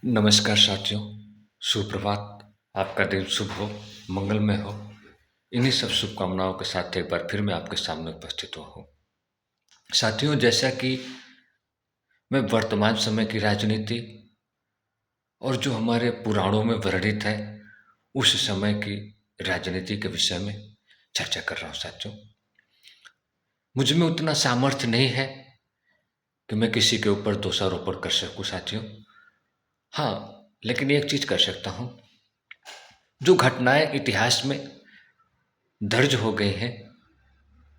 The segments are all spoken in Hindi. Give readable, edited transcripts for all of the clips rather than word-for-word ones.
नमस्कार साथियों, सुप्रभात। आपका दिन शुभ हो, मंगलमय हो। इन्हीं सब शुभकामनाओं के साथ एक बार फिर मैं आपके सामने उपस्थित हुआ हूँ। साथियों, जैसा कि मैं वर्तमान समय की राजनीति और जो हमारे पुराणों में वर्णित है उस समय की राजनीति के विषय में चर्चा कर रहा हूँ। साथियों, मुझ में उतना सामर्थ्य नहीं है कि मैं किसी के ऊपर दोषारोपण कर सकूँ साथियों। हाँ, लेकिन एक चीज़ कर सकता हूँ। जो घटनाएं इतिहास में दर्ज हो गई हैं,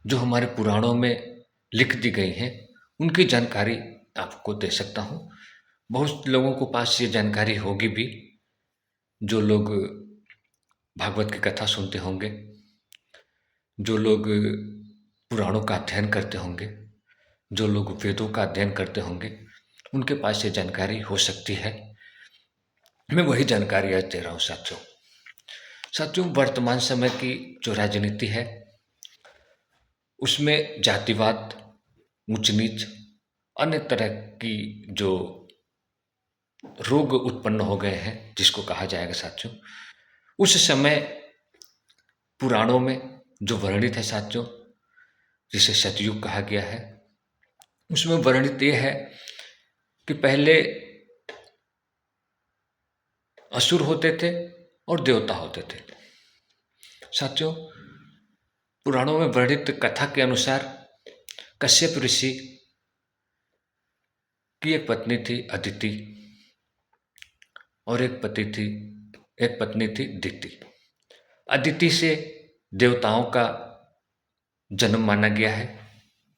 जो हमारे पुराणों में लिख दी गई हैं, उनकी जानकारी आपको दे सकता हूँ। बहुत लोगों को पास ये जानकारी होगी भी, जो लोग भागवत की कथा सुनते होंगे, जो लोग पुराणों का अध्ययन करते होंगे, जो लोग वेदों का अध्ययन करते होंगे, उनके पास ये जानकारी हो सकती है। मैं वही जानकारी आज दे रहा हूँ साथियों। साथियों, वर्तमान समय की जो राजनीति है उसमें जातिवाद, ऊंच नीच, अन्य तरह की जो रोग उत्पन्न हो गए हैं, जिसको कहा जाएगा साथियों, उस समय पुराणों में जो वर्णित है साथियों, जिसे सतयुग कहा गया है, उसमें वर्णित ये है कि पहले असुर होते थे और देवता होते थे। साथियों, पुराणों में वर्णित कथा के अनुसार कश्यप ऋषि की एक पत्नी थी अदिति और एक पत्नी थी दिति। अदिति से देवताओं का जन्म माना गया है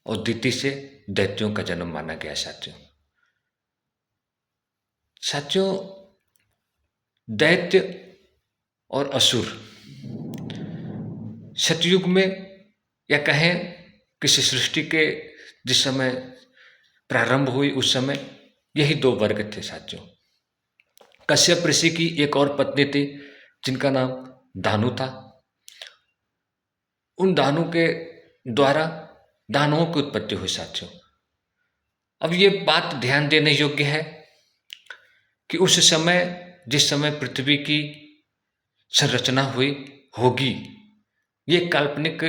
और दिति से दैत्यों का जन्म माना गया है साथियों। साथियों, दैत्य और असुर सतयुग में, या कहें किसी सृष्टि के जिस समय प्रारंभ हुई उस समय, यही दो वर्ग थे साथियों। कश्यप ऋषि की एक और पत्नी थी जिनका नाम दानु था। उन दानु के द्वारा दानवों की उत्पत्ति हुई साथियों। अब ये बात ध्यान देने योग्य है कि उस समय, जिस समय पृथ्वी की संरचना हुई होगी, ये काल्पनिक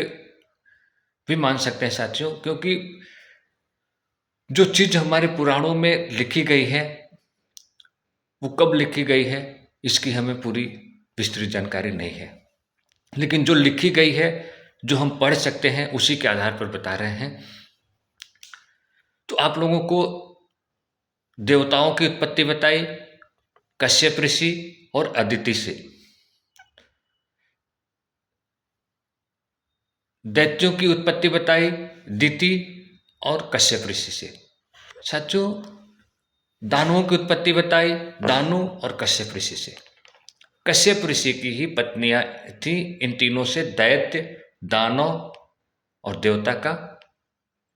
भी मान सकते हैं साथियों, क्योंकि जो चीज हमारे पुराणों में लिखी गई है वो कब लिखी गई है इसकी हमें पूरी विस्तृत जानकारी नहीं है। लेकिन जो लिखी गई है, जो हम पढ़ सकते हैं, उसी के आधार पर बता रहे हैं। तो आप लोगों को देवताओं की उत्पत्ति बताई कश्यप ऋषि और अदिति से, दैत्यों की उत्पत्ति बताई दिति और कश्यप ऋषि से। साथियों, दानवों की उत्पत्ति बताई दानु और कश्यप ऋषि से। कश्यप ऋषि की ही पत्नियां थी। इन तीनों से दैत्य, दानव और देवता का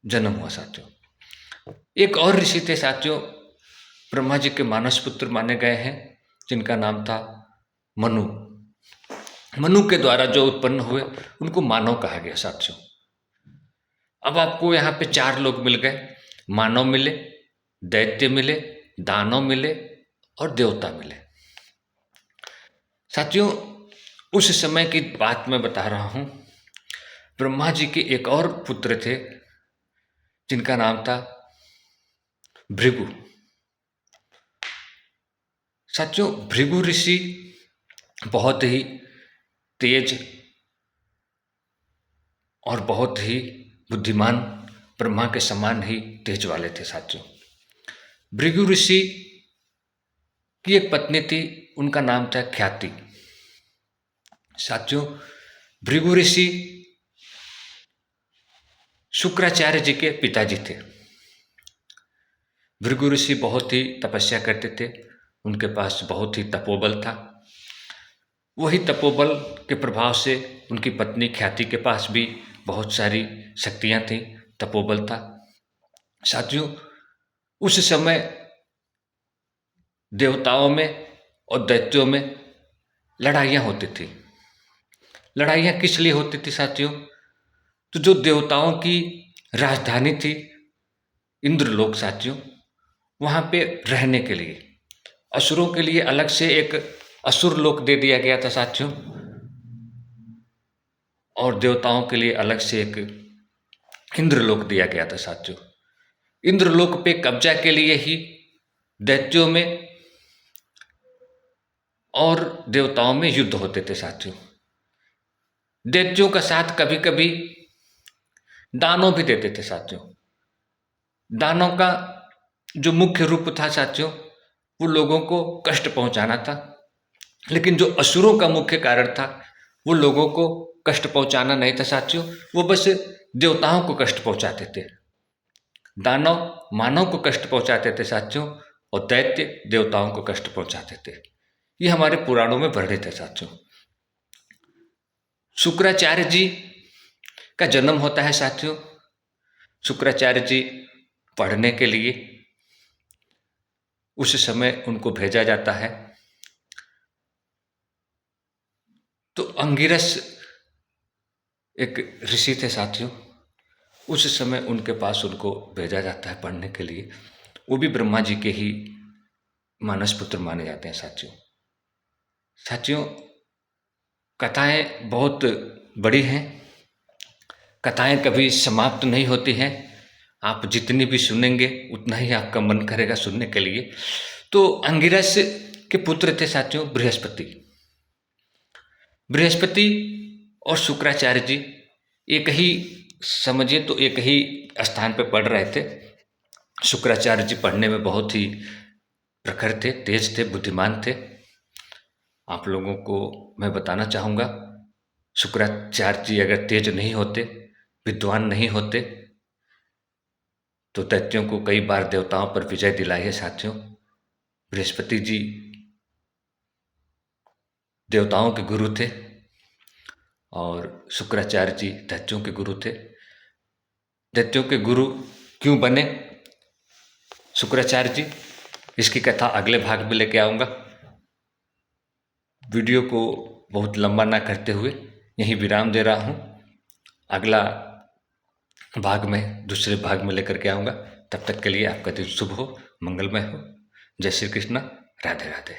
जन्म हुआ साथियों। एक और ऋषि थे साथियों, ब्रह्मा जी के मानस पुत्र माने गए हैं, जिनका नाम था मनु। मनु के द्वारा जो उत्पन्न हुए उनको मानव कहा गया साथियों। अब आपको यहाँ पे चार लोग मिल गए, मानव मिले, दैत्य मिले, दानव मिले और देवता मिले। साथियों, उस समय की बात मैं बता रहा हूं। ब्रह्मा जी के एक और पुत्र थे जिनका नाम था भृगु। साथियों, भृगु ऋषि बहुत ही तेज और बहुत ही बुद्धिमान, ब्रह्मा के समान ही तेज वाले थे साथियों। भृगु ऋषि की एक पत्नी थी, उनका नाम था ख्याति। साथियों, भृगु ऋषि शुक्राचार्य जी के पिताजी थे। भृगु ऋषि बहुत ही तपस्या करते थे, उनके पास बहुत ही तपोबल था। वही तपोबल के प्रभाव से उनकी पत्नी ख्याति के पास भी बहुत सारी शक्तियां थीं, तपोबल था। साथियों, उस समय देवताओं में और दैत्यों में लड़ाइयाँ होती थी। लड़ाइयाँ किस लिए होती थी साथियों? तो जो देवताओं की राजधानी थी इंद्रलोक साथियों, वहाँ पे रहने के लिए असुरों के लिए अलग से एक असुर लोक दे दिया गया था साथियों, और देवताओं के लिए अलग से एक इंद्रलोक दिया गया था साथियों। इंद्रलोक पे कब्जा के लिए ही दैत्यों में और देवताओं में युद्ध होते थे साथियों। दैत्यों का साथ कभी कभी दानव भी देते थे साथियों। दानव का जो मुख्य रूप था साथियों, वो लोगों को कष्ट पहुंचाना था, लेकिन जो असुरों का मुख्य कारण था वो लोगों को कष्ट पहुंचाना नहीं था साथियों, वो बस देवताओं को कष्ट पहुंचाते थे। दानव मानव को कष्ट पहुंचाते थे साथियों, और दैत्य देवताओं को कष्ट पहुंचाते थे। ये हमारे पुराणों में वर्णित है साथियों। शुक्राचार्य जी का जन्म होता है साथियों। शुक्राचार्य जी पढ़ने के लिए उस समय उनको भेजा जाता है। तो अंगिरस एक ऋषि थे साथियों, उस समय उनके पास उनको भेजा जाता है पढ़ने के लिए। वो भी ब्रह्मा जी के ही मानस पुत्र माने जाते हैं साथियों। साथियों, कथाएं बहुत बड़ी हैं, कथाएं कभी समाप्त नहीं होती हैं। आप जितनी भी सुनेंगे उतना ही आपका मन करेगा सुनने के लिए। तो अंगिरस के पुत्र थे साथियों बृहस्पति। बृहस्पति और शुक्राचार्य जी एक ही, समझिए तो एक ही स्थान पर पढ़ रहे थे। शुक्राचार्य जी पढ़ने में बहुत ही प्रखर थे, तेज थे, बुद्धिमान थे। आप लोगों को मैं बताना चाहूँगा, शुक्राचार्य जी अगर तेज नहीं होते, विद्वान नहीं होते, तो दैत्यों को कई बार देवताओं पर विजय दिलाई है साथियों। बृहस्पति जी देवताओं के गुरु थे और शुक्राचार्य जी दैत्यों के गुरु थे। दैत्यों के गुरु क्यों बने शुक्राचार्य जी, इसकी कथा अगले भाग में लेके आऊँगा। वीडियो को बहुत लंबा ना करते हुए यहीं विराम दे रहा हूँ। अगला भाग में, दूसरे भाग में लेकर के आऊँगा। तब तक के लिए आपका दिन शुभ हो, मंगलमय हो। जय श्री कृष्ण, राधे राधे।